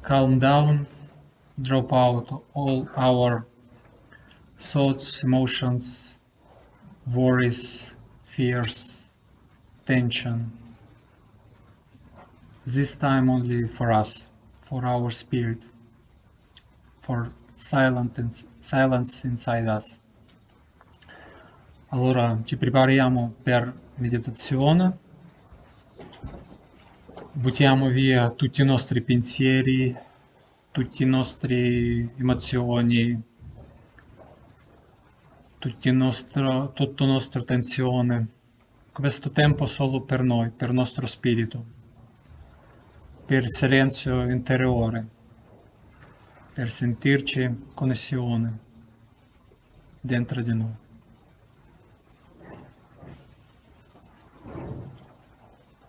Calm down, drop out all our thoughts, emotions, worries, fears, tension. This time only for us, for our spirit, for silence inside us. Allora ci prepariamo per meditazione, buttiamo via tutti i nostri pensieri, tutte le nostre emozioni, tutta la nostra tensione. Questo tempo solo per noi, per il nostro spirito, per il silenzio interiore, per sentirci connessione dentro di noi.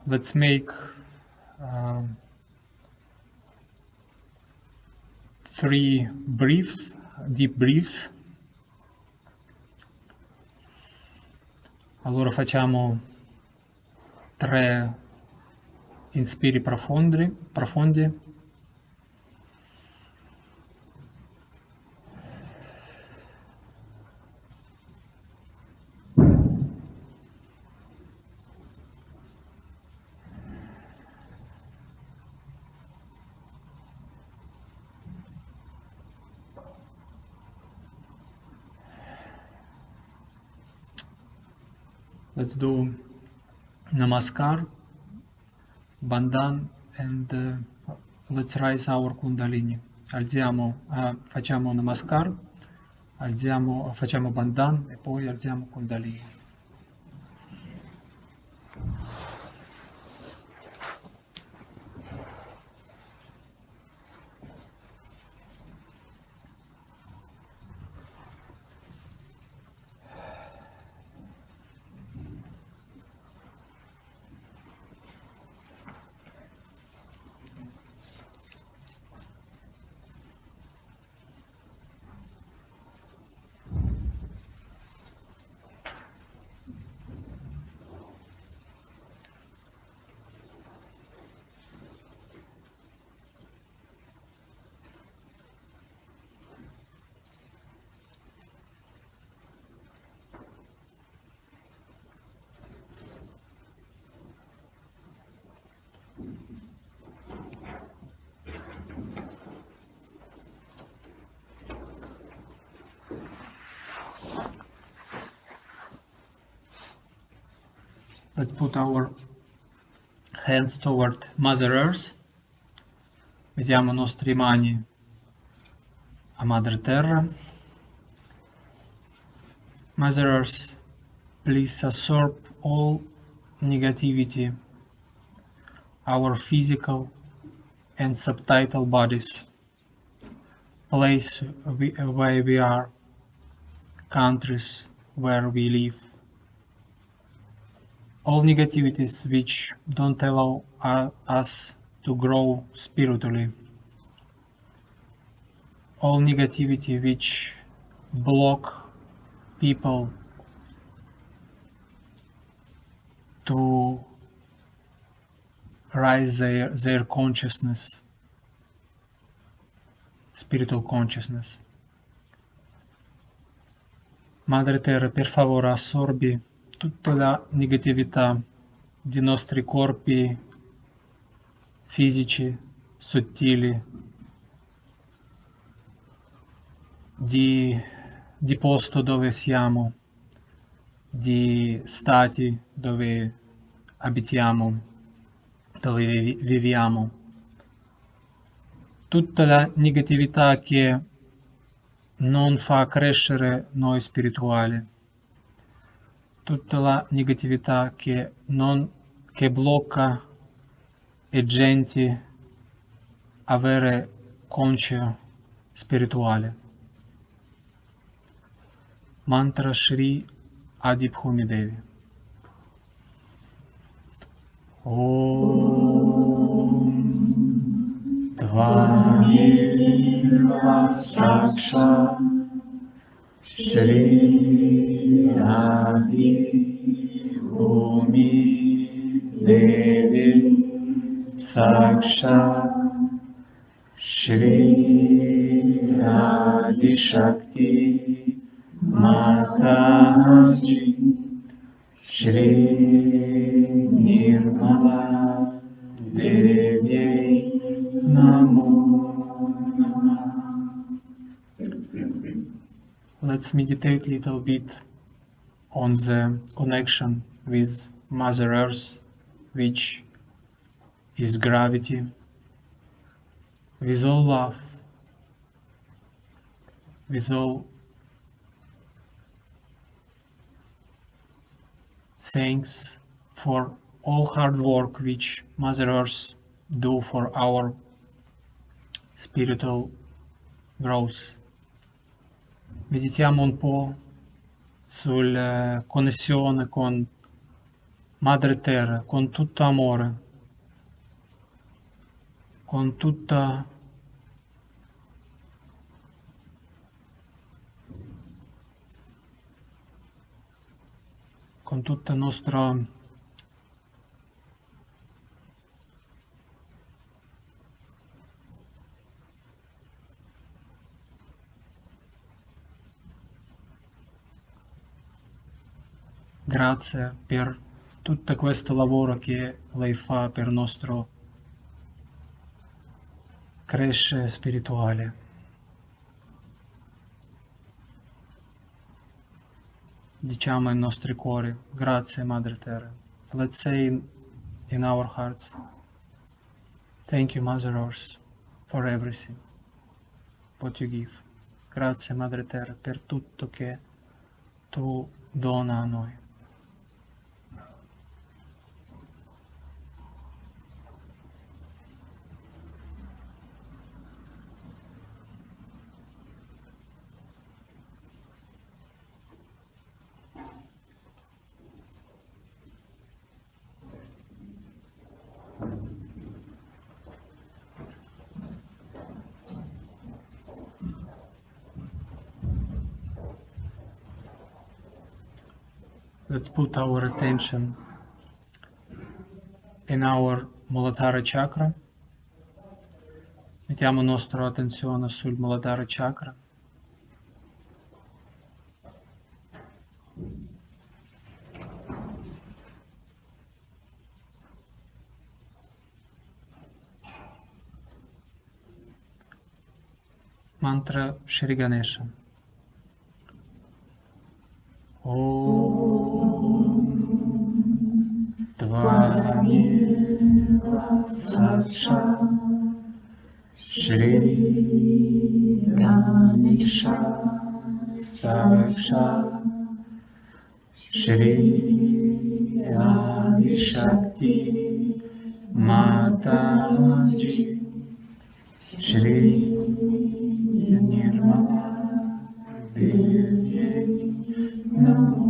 Let's make 3 deep breaths. Allora facciamo 3 inspiri profondi. Let's do Namaskar, Bandhan, and let's rise our Kundalini. Facciamo Namaskar, facciamo Bandhan e poi alziamo Kundalini. Let's put our hands toward Mother Earth. Mettiamo le nostre mani a Madre Terra. Mother Earth, please absorb all negativity, our physical and subtitle bodies, place where we are, countries where we live. All negativities which don't allow us to grow spiritually. All negativity which block people to rise their consciousness, spiritual consciousness. Madre Terra, per favore, assorbi tutta la negatività dei nostri corpi fisici, sottili, di posto dove siamo, di stati dove abitiamo, dove viviamo. Tutta la negatività che non fa crescere noi spirituali, tutta la negatività che blocca e gente avere conscio spirituale. Mantra Shri Adibhumi Devi. Om Tvameva Saksha Shri Adibhumi Devi Saksha Shri Adi Shakti Mataji Shri Nirmala Devi Namo Namah. Let's meditate a little bit on the connection with Mother Earth, which is gravity, with all love, with all thanks for all hard work which Mother Earth do for our spiritual growth. Meditiamo un po' sulla connessione con Madre Terra, con tutto amore, con tutta nostra grazie per tutto questo lavoro che lei fa per il nostro crescere spirituale. Diciamo ai nostri cuori, grazie Madre Terra. Let's say in our hearts, thank you Mother Earth for everything what you give. Grazie Madre Terra per tutto che tu dona a noi. Let's put our attention in our Muladhara chakra. Mettiamo la nostra attenzione sul Muladhara chakra. Mantra Shri Ganesha. Om Tvameva Saksha Shri Ganesha Saksha Shri Adi Shakti Mataji Shri Nirmala Devi Namo.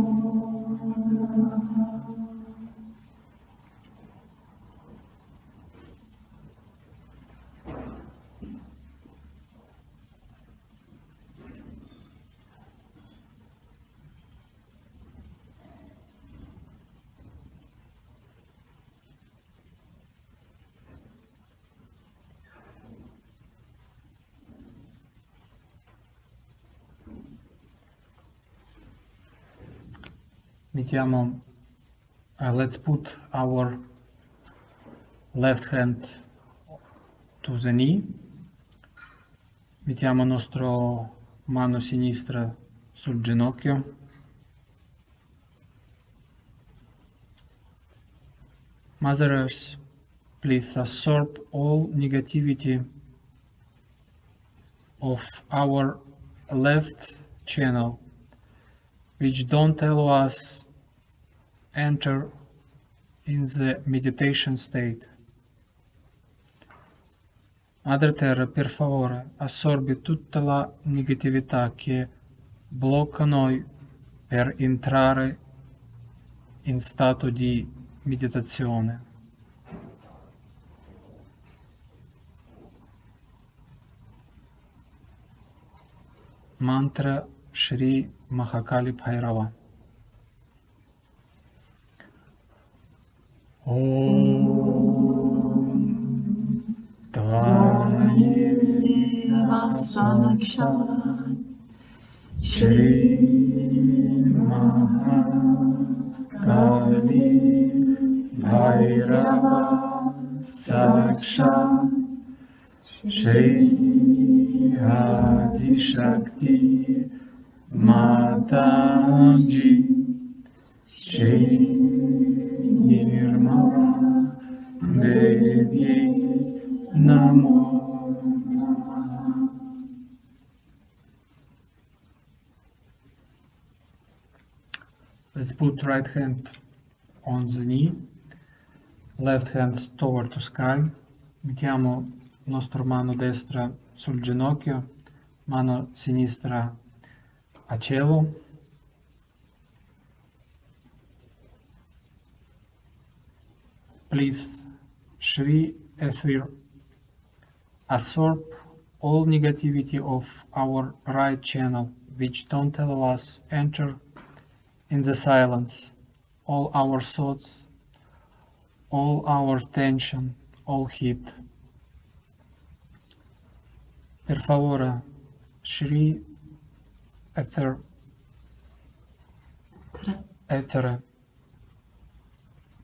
Mettiamo, let's put our left hand to the knee. Mettiamo la nostra mano sinistra sul ginocchio. Mother Earth, please absorb all negativity of our left channel, which don't allow us enter in the meditation state. Madre Terra, per favore, assorbi tutta la negatività che blocca noi per entrare in stato di meditazione. Mantra Shri Mahakali Bhairava. Om Tvayeva Sakshat Shri Mahakali Bhairava Sakshat Shri Adi Shakti Mataji Shri Nirmala Devi Namo Namaha. Let's put right hand on the knee, left hand toward the sky. Mettiamo nostra mano destra sul ginocchio, mano sinistra a cielo. Please, Shri Ether, absorb all negativity of our right channel, which don't allow us enter in the silence, all our thoughts, all our tension, all heat. Per favore, Shri Ether,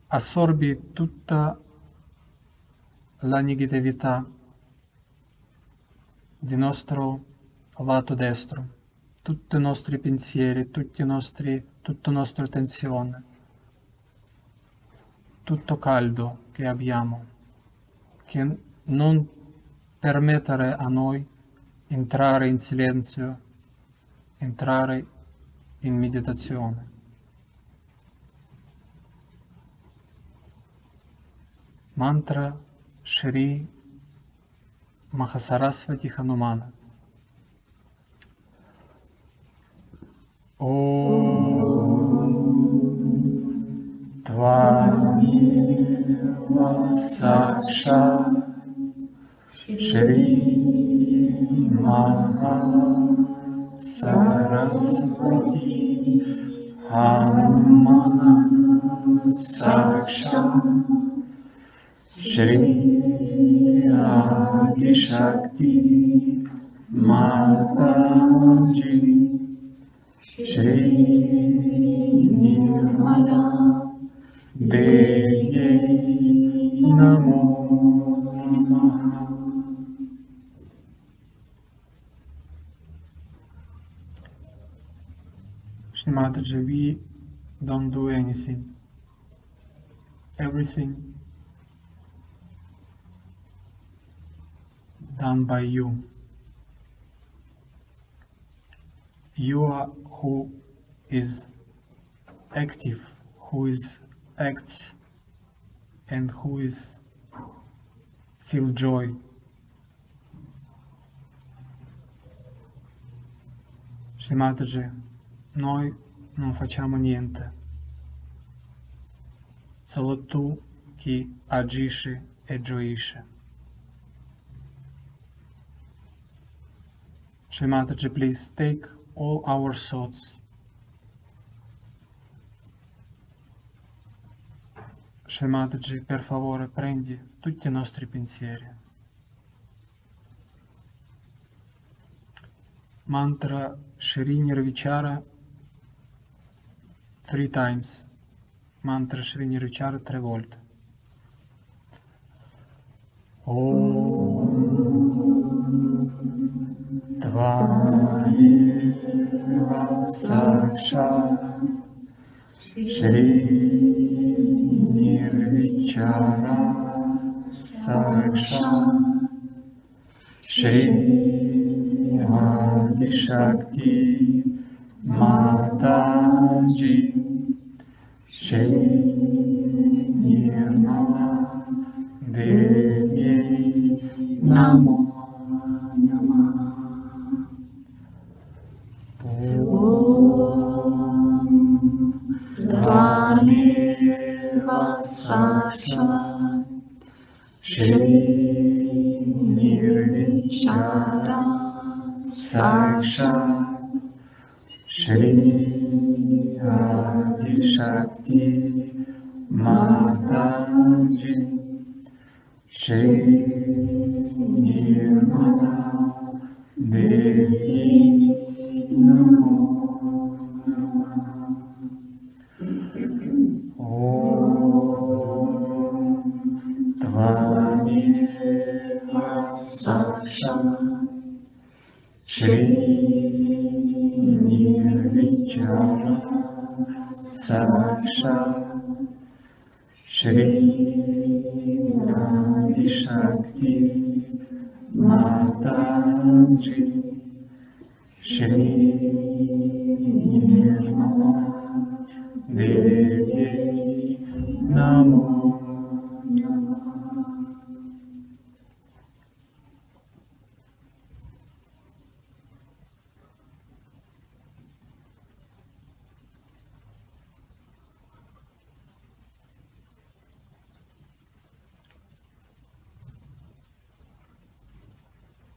assorbi tutta la negatività di nostro lato destro, tutti i nostri pensieri, tutta la nostra tensione, tutto caldo che abbiamo, che non permettere a noi entrare in silenzio, entrare in meditazione. Mantra Shri Mahasarasvati Hanumana. Om Tvayeva Sakshat Shri Mahasarasvati Hanumana Sakshat Shri Adi Shakti Mataji Shri Nirmala Devi Namo Namaha. Shri Mataji, we don't do anything. Everything done by you. You are who is active, who is acts, and who is feel joy. Shri Mataji, noi non facciamo niente, solo tu che agisci e gioisci. Shri Mataji, please take all our thoughts. Shri Mataji, per favore, prendi tutti i nostri pensieri. Mantra Shri Nirvichara 3 times. Mantra Shri Nirvichara 3 volte. Om Tvayeva Sakshat Shri Nirvichara Sakshat Shri Adishakti Mataji Shri Nirmala Devi Namo Tvameva Sakshat Shri Nirvichara Sakshat Shri Adishakti Mataji Shri Nirmala Devi Namo Om Tvameva Sakshat Shri Nirvichara Sakshat Shri Adishakti Mataji Shri Nirmala Devi Namo.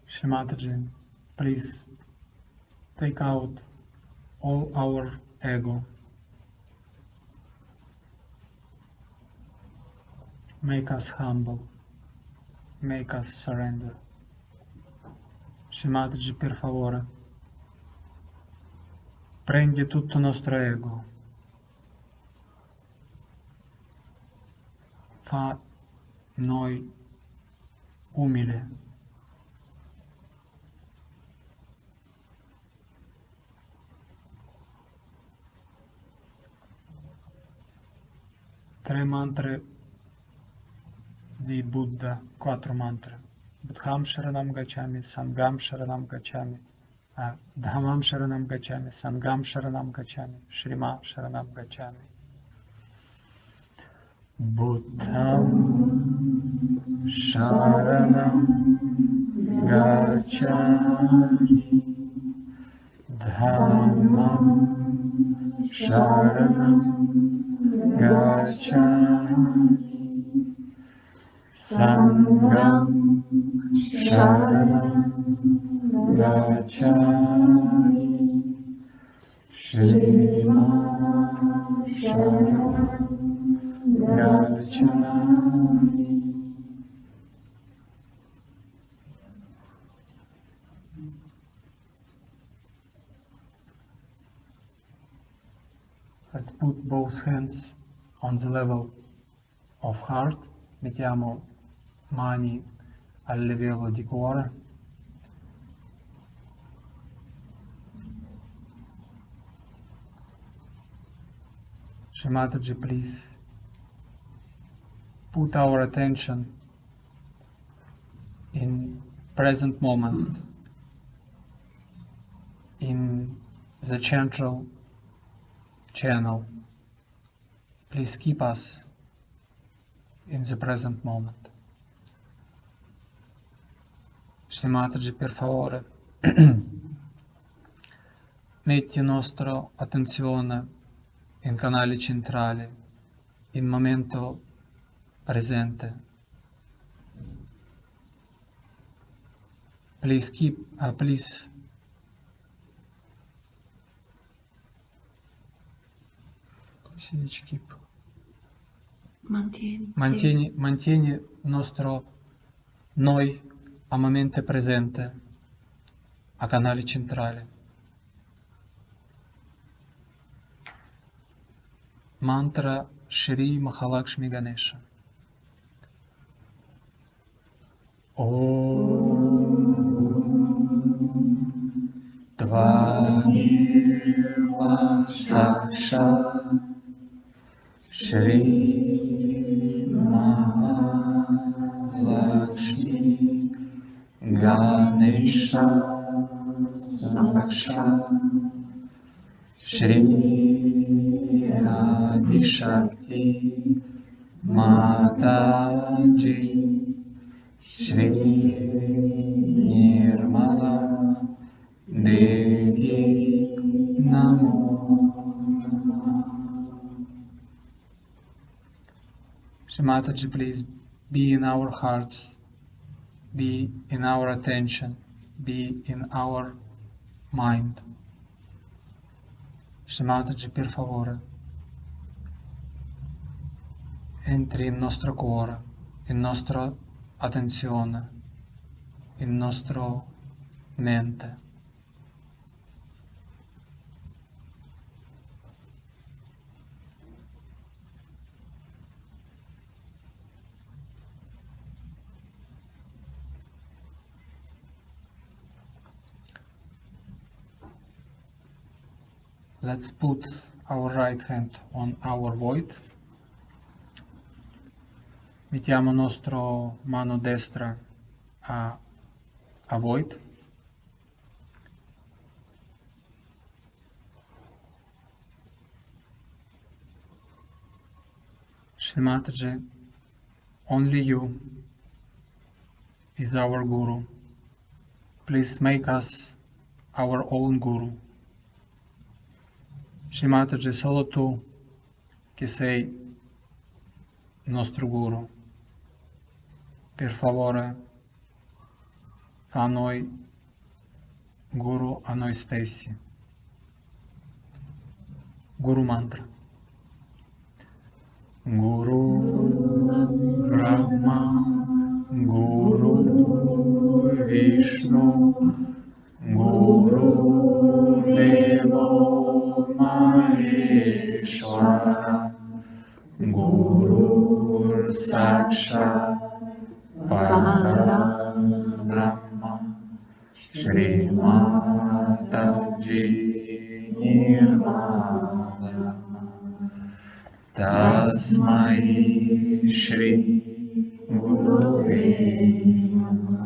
Shri Mataji, please take out all our ego. Make us humble. Make us surrender. Shri Mataji, per favore, prendi tutto il nostro ego. Fa noi umili. Tre mantre di Buddha, 4 mantre. Buddham Sharanam Gacchami, Sangham Sharanam Gacchami, Dhammam Sharanam Gacchami, Sangham Sharanam Gacchami, Shrima Sharanam Gacchami. Buddham Sharanam Gacchami, Dhammam Sharanam Gacchami, Sangham Sharanam Gacchami, Shrima Sharanam Gacchami. Let's put both hands on the level of heart. Mettiamo mani al livello di cuore. Shri Mataji, please put our attention in present moment, in the central channel. Please keep us in the present moment. Shri Mataji, per favore, metti nostra attenzione in canali centrali, in momento presente. Please please come si dice keep? Mantieni nostro noi a mente presente, a canali centrali. Mantra Shri Mahalakshmi Ganesha. Om Tvameva Nirmala Sakshat Shri Mahalakshmi Ganesha Sakshat Shri Adishakti Mataji Shri Nirmala Devi Namo. Shri Mataji, please be in our hearts, be in our attention, be in our mind. Shri Mataji, per favore, entri in nostro cuore, in nostra attenzione, in nostro mente. Let's put our right hand on our void. Mettiamo nostra mano destra a void. Shri Mataji, only you is our Guru. Please make us our own Guru. Shri Mataji, solo tu che sei nostro Guru. Per favore, fa noi Guru a noi stessi. Guru Mantra. Guru Brahma, Guru Vishnu, Guru Devo Maheshwara, Guru Sakshat Parabrahma, Shri Mataji Nirmala, Tasmai Shri Gurave Namah.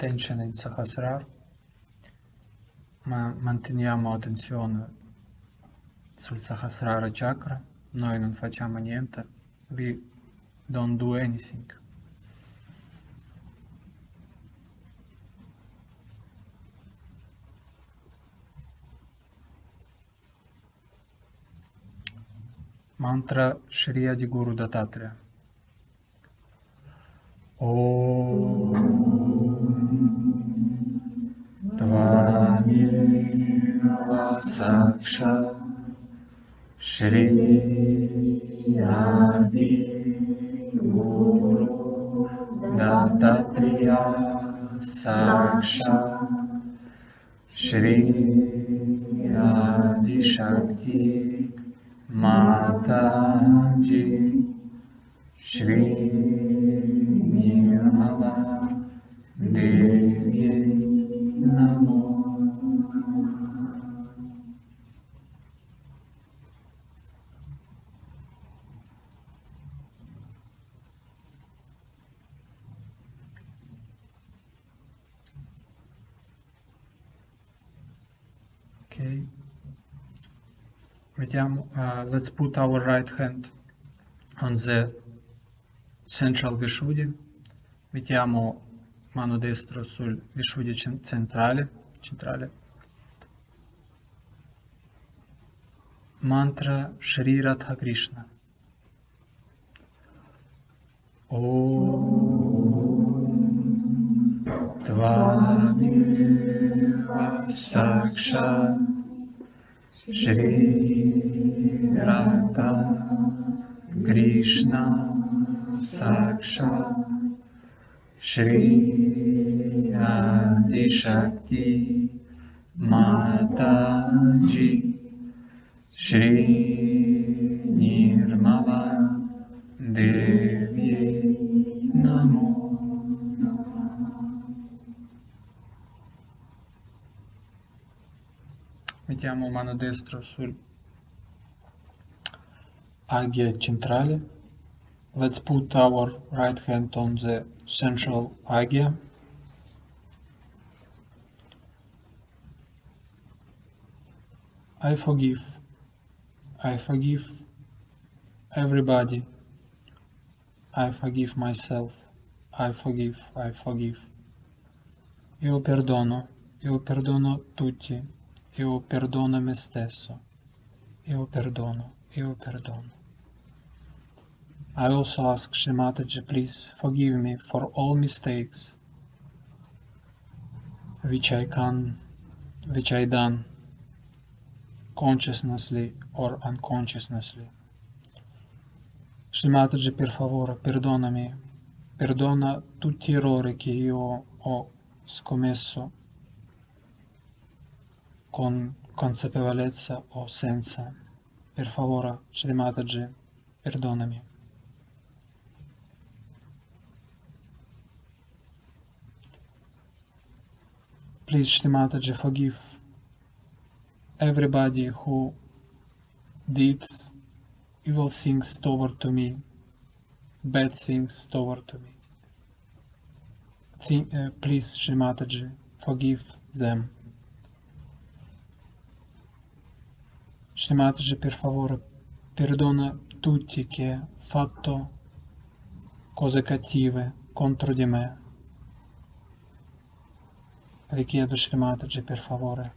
Attenzione in Sahasrara, ma manteniamo attenzione sul Sahasrara chakra. Noi non facciamo niente. We don't do anything. Mantra Shriya di Guru Dattatreya. Om Tvameva Sakshat Shri Adi Guru Dattatreya Sakshat Shri Adi Shakti Mataji Shri Nirmala Devi Namo. Okay. Let's put our right hand on the central Vishuddhi. Mettiamo mano destra sul Vishuddhi centrale. Mantra Shri Radha Krishna. Om Tvameva Sakshat Shri Radha Krishna Sakshat Shri Adi Shakti Mataji, Shri Nirmala Devi Namo. Mettiamo mano destra sul agya centrale. Let's put our right hand on the central agya. I forgive. I forgive everybody. I forgive myself. I forgive. I forgive. Io perdono tutti. Io perdono me stesso. Io perdono. I also ask Shri Mataji, please forgive me for all mistakes which I done consciously or unconsciously. Shri Mataji, per favore, perdonami. Perdona tutti gli errori che io ho scommesso con consapevolezza o senza. Per favore, Shri Mataji, perdonami. Please, Shri Mataji, forgive everybody who did evil things toward to me, bad things toward to me. Please, Shri Mataji, forgive them. Shri Mataji, per favore, perdona tutti che hanno fatto cose cattive contro di me. Le chiedo, Shri Mataji, per favore,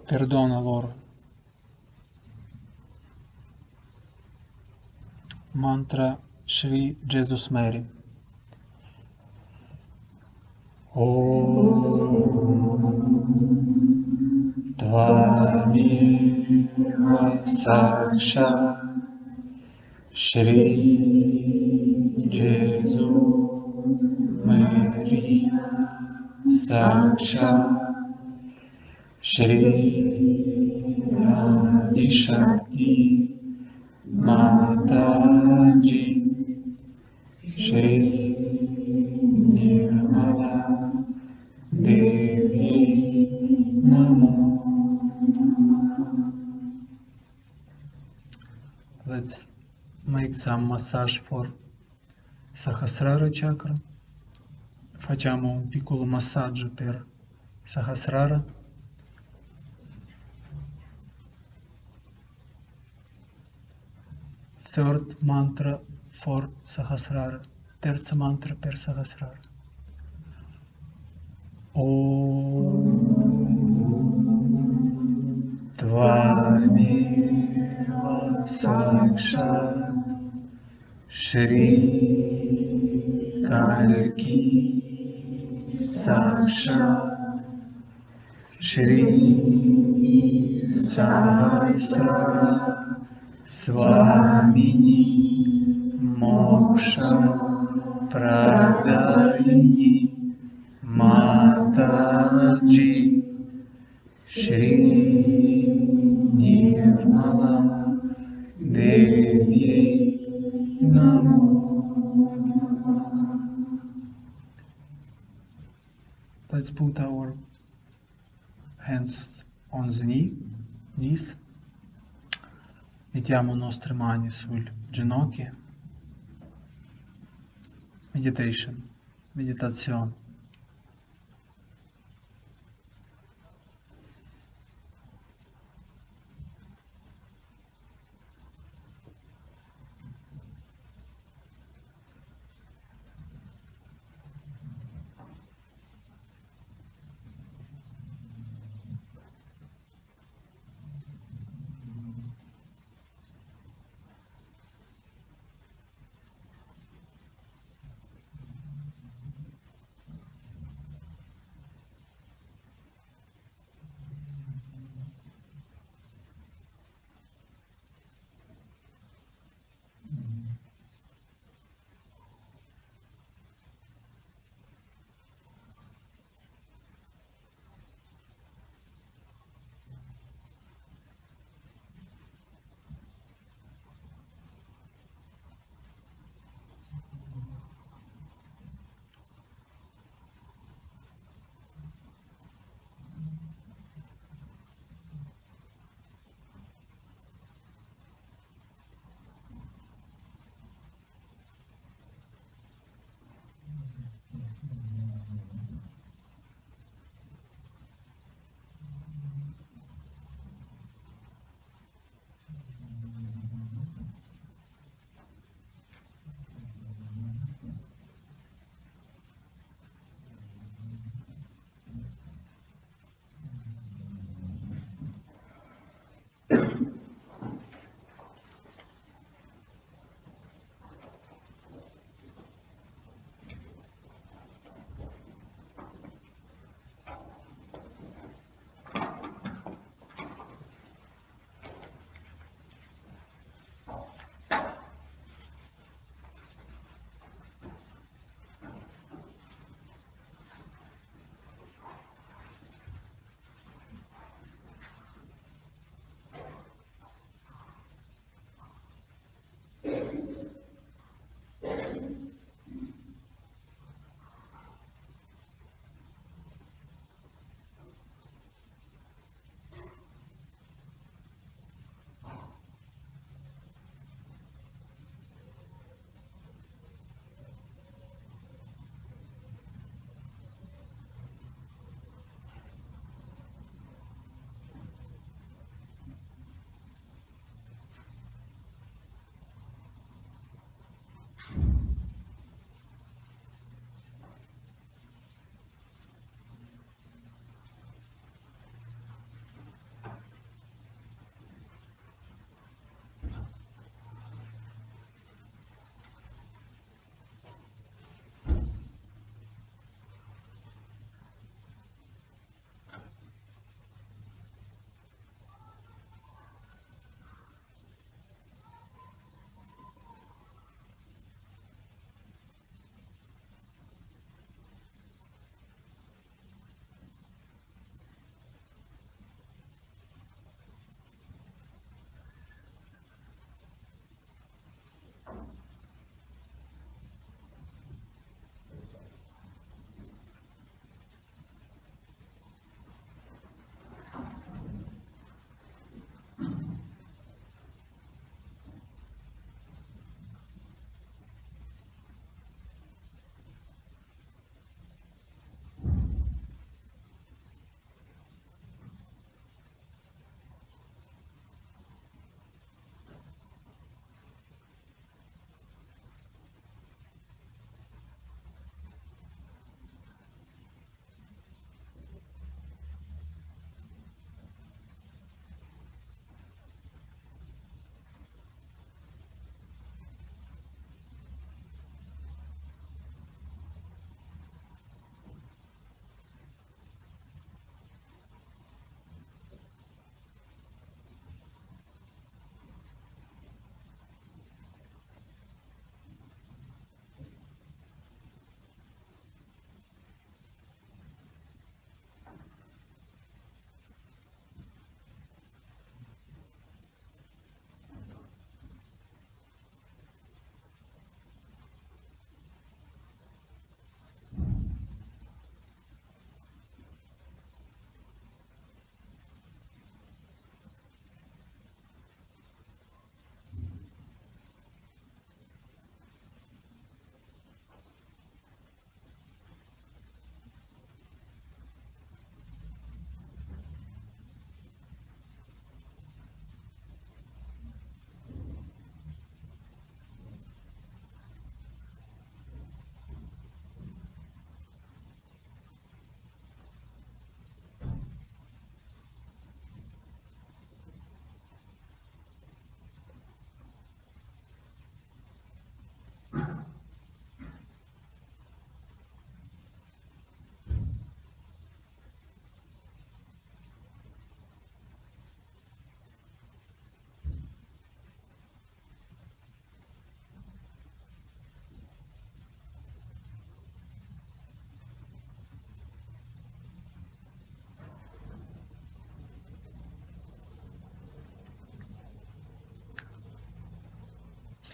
perdona loro. Mantra Shri Jesus Mary. Om Tvameva Saksha Shri Jesus Mary Saksha Shri Adi Shakti Mataji Shri Nirmala Devi Namo. Let's make some massage for Sahasrara chakra. Facciamo un piccolo massaggio per Sahasrara. Third mantra for Sahasrara. Terza mantra per Sahasrara. Om Tvameva Saksha Shri Kalki Saksha Shri Sahasra Swamini Moksha Pradayini Mataji Shri Nirmala Devi Namo. Let's put our hands on the knees. Mettiamo le nostre mani sulle ginocchia. Meditazione.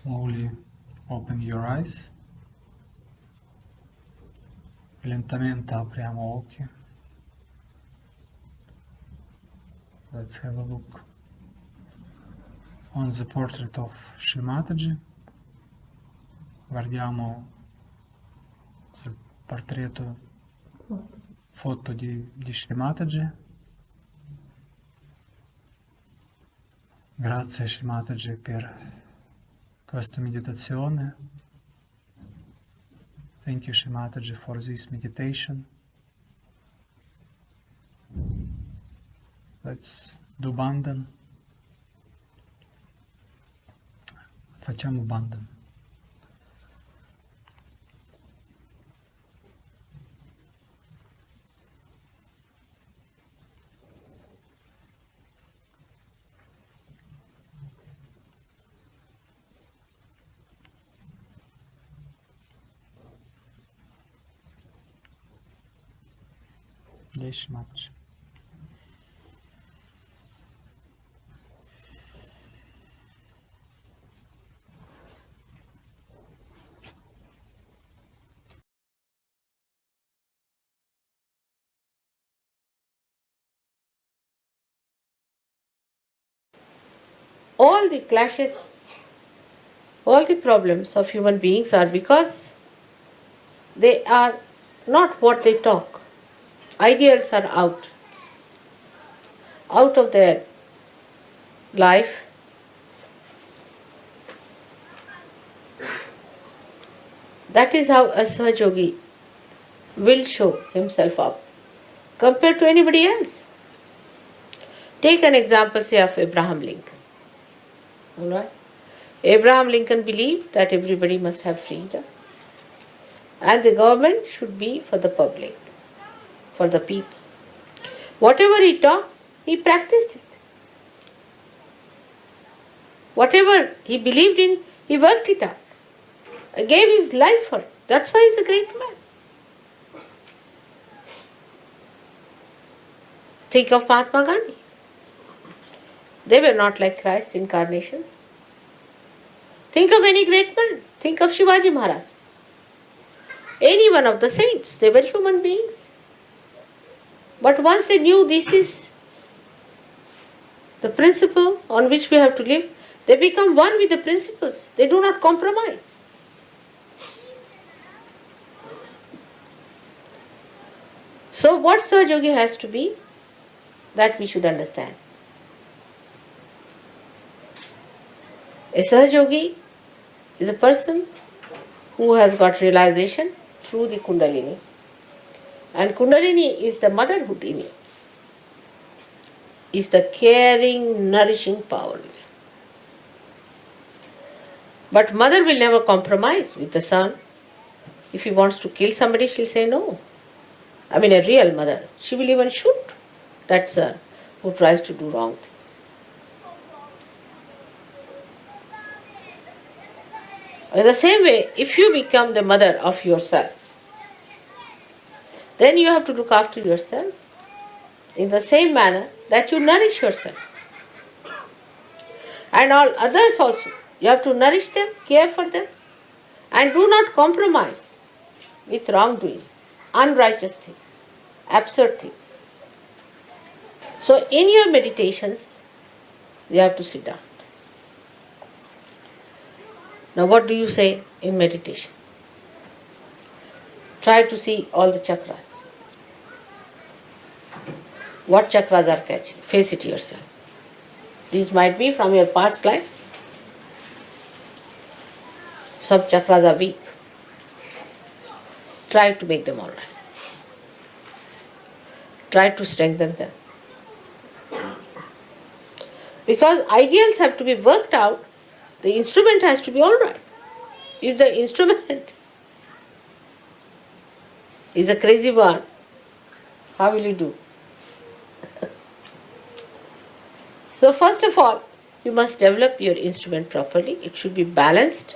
Slowly open your eyes. Lentamente apriamo occhi. Let's have a look on the portrait of Shri Mataji. Guardiamo sul portretto foto di Shri Mataji. Grazie Shri Mataji per questa meditazione. Thank you Shri Mataji for this meditation. Let's do bandhan. Facciamo bandhan. Jai Shri Mataji. All the clashes, all the problems of human beings are because they are not what they talk. Ideals are out of their life. That is how a Sahajogi will show himself up compared to anybody else. Take an example, say, of Abraham Lincoln. Alright? Abraham Lincoln believed that everybody must have freedom and the government should be for the public, for the people. Whatever he taught, he practiced it. Whatever he believed in, he worked it out. Gave his life for it. That's why he's a great man. Think of Mahatma Gandhi. They were not like Christ incarnations. Think of any great man. Think of Shivaji Maharaj. Any one of the saints. They were human beings. But once they knew this is the principle on which we have to live, they become one with the principles. They do not compromise. So what Sahajogi has to be, that we should understand. A Sahajogi is a person who has got realization through the Kundalini. And Kundalini is the motherhood in you. Is the caring, nourishing power. But mother will never compromise with the son. If he wants to kill somebody, she'll say no. I mean a real mother. She will even shoot that son who tries to do wrong things. In the same way, if you become the mother of yourself, then you have to look after yourself in the same manner that you nourish yourself. And all others also. You have to nourish them, care for them, and do not compromise with wrongdoings, unrighteous things, absurd things. So in your meditations, you have to sit down. Now what do you say in meditation? Try to see all the chakras. What chakras are catching? Face it yourself. These might be from your past life. Some chakras are weak. Try to make them all right. Try to strengthen them. Because ideals have to be worked out, the instrument has to be all right. If the instrument is a crazy one, how will you do? So first of all, you must develop your instrument properly. It should be balanced,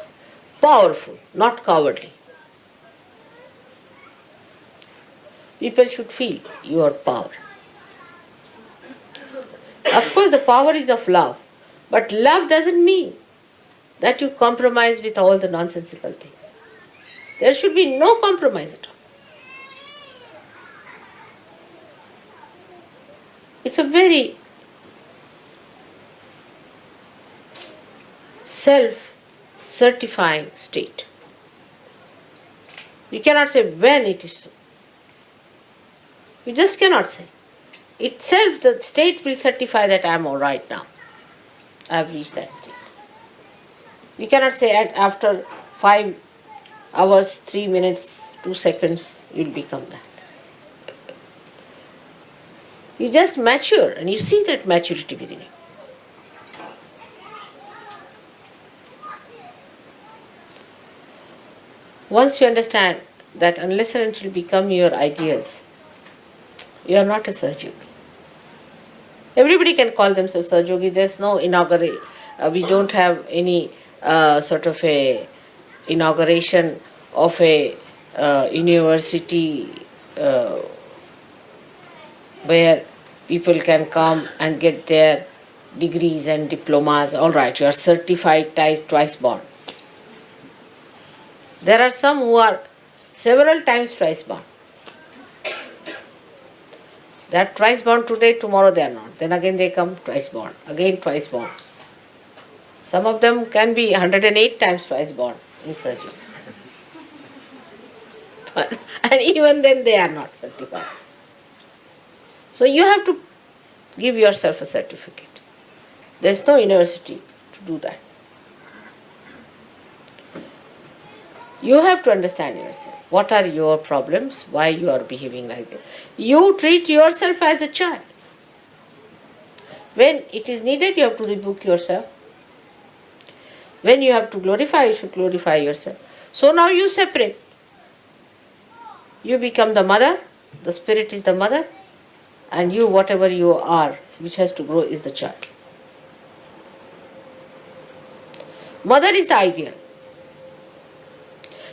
powerful, not cowardly. People should feel your power. Of course, the power is of love, but love doesn't mean that you compromise with all the nonsensical things. There should be no compromise at all. It's a very self-certifying state. You cannot say when it is so. You just cannot say. Itself, the state will certify that I am all right now. I have reached that state. You cannot say after 5 hours, 3 minutes, 2 seconds, you'll become that. You just mature and you see that maturity within you. Once you understand that unless and until you become your ideals, you are not a Sahajogi. Everybody can call themselves Sahajogi. There's no inauguration. We don't have any sort of a inauguration of a university where people can come and get their degrees and diplomas. All right, you are certified twice born. There are some who are several times twice born. They are twice born today, tomorrow they are not. Then again they come twice born, again twice born. Some of them can be 108 times twice born in surgery. And even then they are not certified. So you have to give yourself a certificate. There is no university to do that. You have to understand yourself. What are your problems? Why you are behaving like this? You treat yourself as a child. When it is needed, you have to rebuke yourself. When you have to glorify, you should glorify yourself. So now you separate. You become the mother, the spirit is the mother, and you, whatever you are, which has to grow, is the child. Mother is the ideal.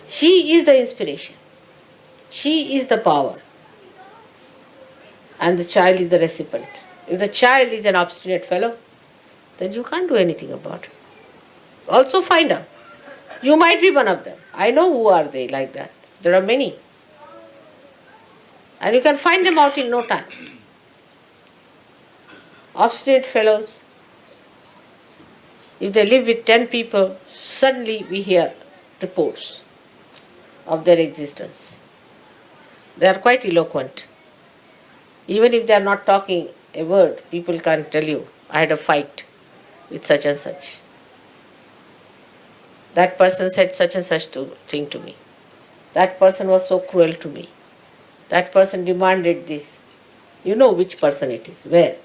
She is the inspiration. She is the power. And the child is the recipient. If the child is an obstinate fellow, then you can't do anything about it. Also find out. You might be one of them. I know who are they like that. There are many. And you can find them out in no time. Obstinate fellows, if they live with 10 people, suddenly we hear reports of their existence. They are quite eloquent. Even if they are not talking a word, people can tell you, I had a fight with such and such. That person said such and such thing to me. That person was so cruel to me. That person demanded this. You know which person it is, where.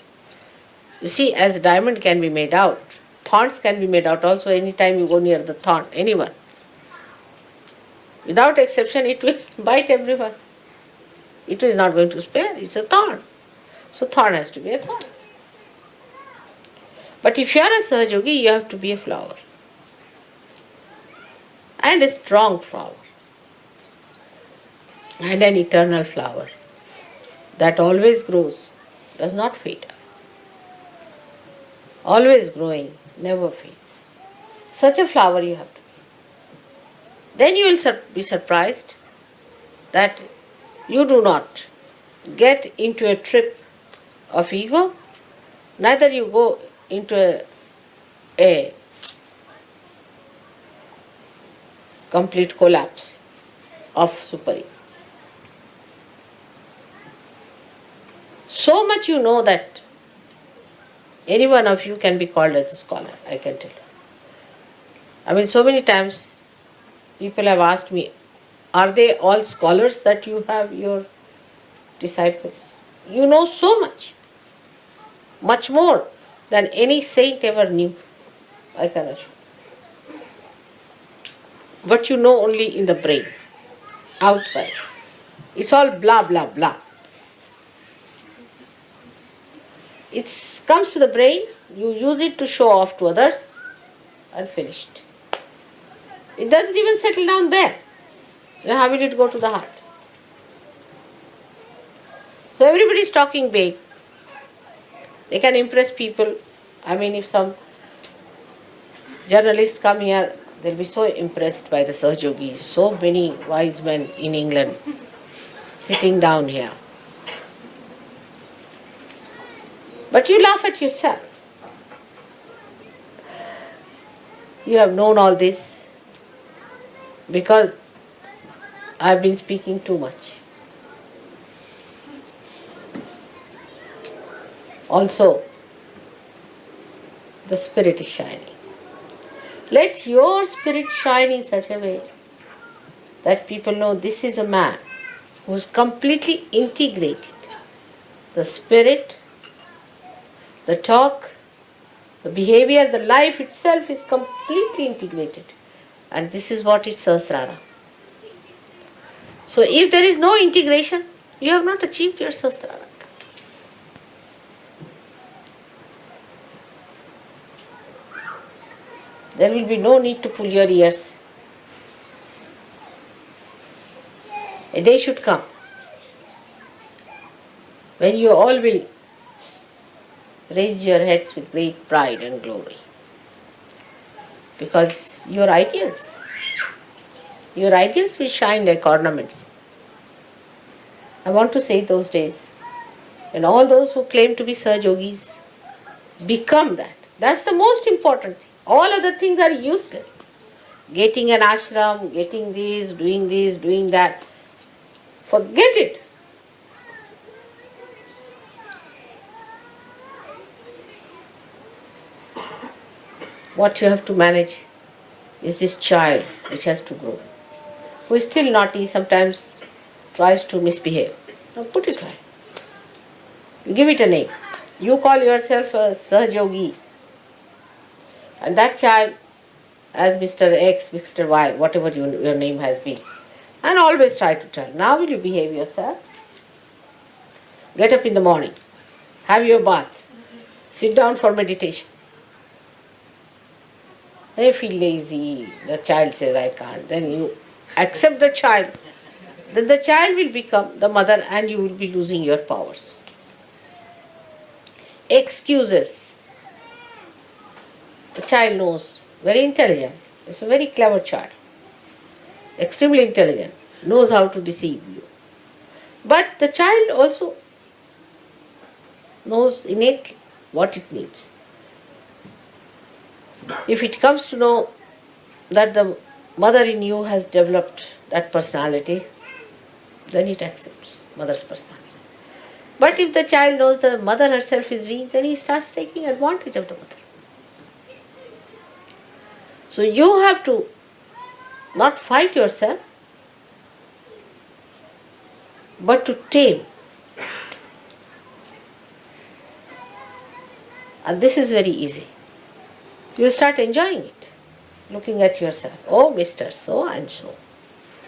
You see, as diamond can be made out, thorns can be made out also anytime you go near the thorn, anyone. Without exception, it will bite everyone. It is not going to spare, it's a thorn. So thorn has to be a thorn. But if you are a Sahajogi, you have to be a flower. And a strong flower. And an eternal flower that always grows, does not fade. Always growing, never fades. Such a flower you have to be. Then you will be surprised that you do not get into a trip of ego, neither you go into a complete collapse of super-ego. So much you know that any one of you can be called as a scholar, I can tell you. I mean, so many times people have asked me, are they all scholars that you have your disciples? You know so much, much more than any saint ever knew, I can assure. But you know only in the brain, outside. It's all blah, blah, blah. It comes to the brain, you use it to show off to others, and finished. It doesn't even settle down there. Then how will it go to the heart? So everybody is talking big. They can impress people. I mean, if some Journalists come here, they'll be so impressed by the Sahajogis. So many wise men in England sitting down here. But you laugh at yourself. You have known all this because I've been speaking too much. Also, the spirit is shining. Let your spirit shine in such a way that people know this is a man who's completely integrated. The spirit, the talk, the behavior, the life itself is completely integrated. And this is what is Sahasrara. So if there is no integration, you have not achieved your Sahasrara. There will be no need to pull your ears. A day should come when you all will raise your heads with great pride and glory. Because your ideals will shine like ornaments. I want to say those days when all those who claim to be Sahajogis become that. That's the most important thing. All other things are useless. Getting an ashram, getting this, doing that. Forget it. What you have to manage is this child which has to grow, who is still naughty, sometimes tries to misbehave. Now put it right. You give it a name. You call yourself a Sahajogi. And that child, as Mr. X, Mr. Y, whatever your name has been, and always try to tell, now will you behave yourself? Get up in the morning, have your bath, sit down for meditation. I feel lazy, the child says I can't, then you accept the child. Then the child will become the mother and you will be losing your powers. Excuses. The child knows, very intelligent, it's a very clever child, extremely intelligent, knows how to deceive you. But the child also knows innately what it needs. If it comes to know that the mother in you has developed that personality, then it accepts mother's personality. But if the child knows the mother herself is weak, then he starts taking advantage of the mother. So you have to not fight yourself, but to tame. And this is very easy. You start enjoying it, looking at yourself. Oh, Mr. So and so.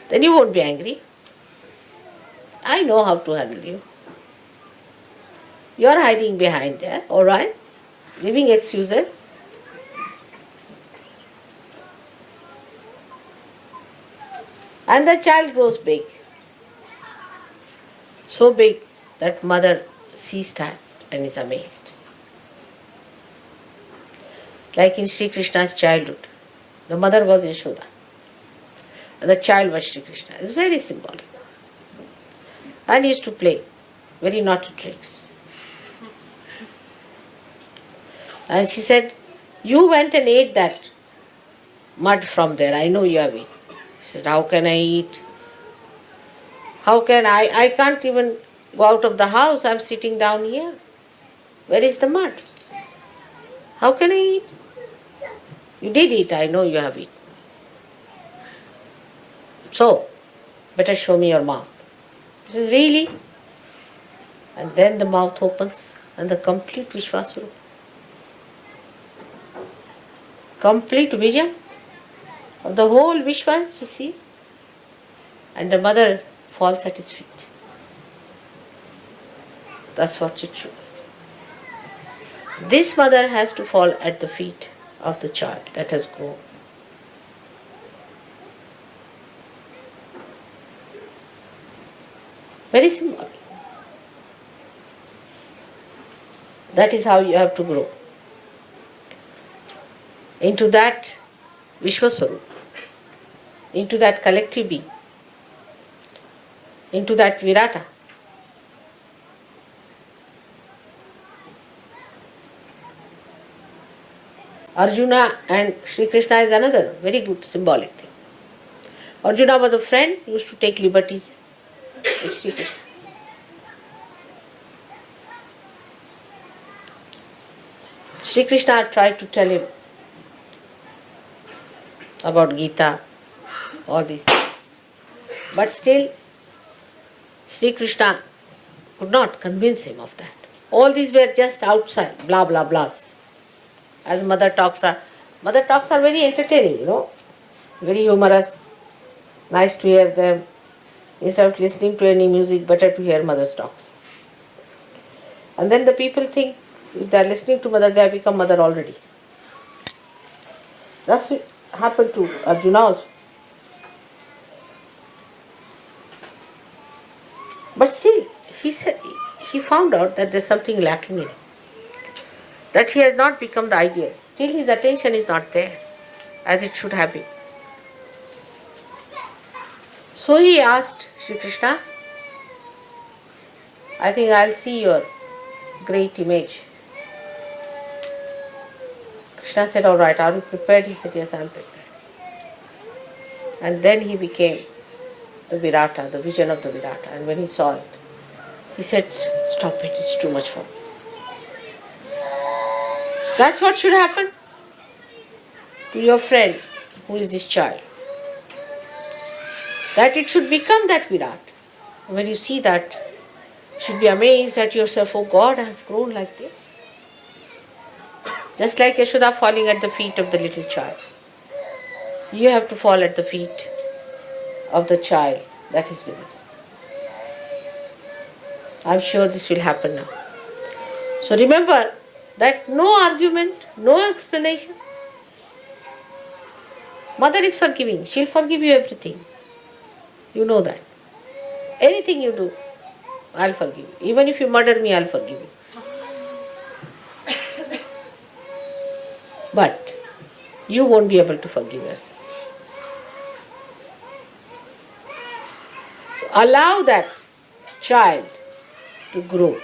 Then you won't be angry. I know how to handle you. You are hiding behind there, all right? Giving excuses. And the child grows big. So big that mother sees that and is amazed. Like in Sri Krishna's childhood, the mother was Yashoda and the child was Sri Krishna. It's very symbolic. And he used to play very naughty tricks. And she said, you went and ate that mud from there. I know you have eaten. He said, how can I eat? How can I? I can't even go out of the house. I'm sitting down here. Where is the mud? How can I eat? You did eat. I know you have eaten. So, better show me your mouth. He says, really? And then the mouth opens and the complete Vishwa Swarup. Complete vision of the whole Vishwa she sees. And the mother falls at his feet. That's what it should be. This mother has to fall at the feet of the child that has grown. Very symbolic. That is how you have to grow. into that Vishwa Swarup, into that collective being, into that Virata. Arjuna and Sri Krishna is another very good symbolic thing. Arjuna was a friend, used to take liberties with Sri Krishna. Sri Krishna tried to tell him about Gita, all these things. But still, Sri Krishna could not convince him of that. All these were just outside, blah blah blahs. As mother talks are very entertaining, very humorous, nice to hear them. Instead of listening to any music, better to hear mother's talks. And then the people think if they are listening to mother, they have become mother already. That's what happened to Arjuna also. But still, he found out that there's something lacking in him. That he has not become the ideal. Still his attention is not there as it should have been. So he asked Sri Krishna, I think I'll see your great image. Krishna said, all right, are you prepared? He said, yes, I am prepared. And then he became the Virata, the vision of the Virata. And when he saw it, he said, stop it, it's too much for me. That's what should happen to your friend who is this child. That it should become that Virat. When you see that, you should be amazed at yourself, oh God, I have grown like this. Just like Yashoda falling at the feet of the little child. You have to fall at the feet of the child that is within. I'm sure this will happen now. So remember that no argument, no explanation. Mother is forgiving. She'll forgive you everything. You know that. Anything you do, I'll forgive you. Even if you murder me, I'll forgive you. But you won't be able to forgive yourself. So allow that child to grow.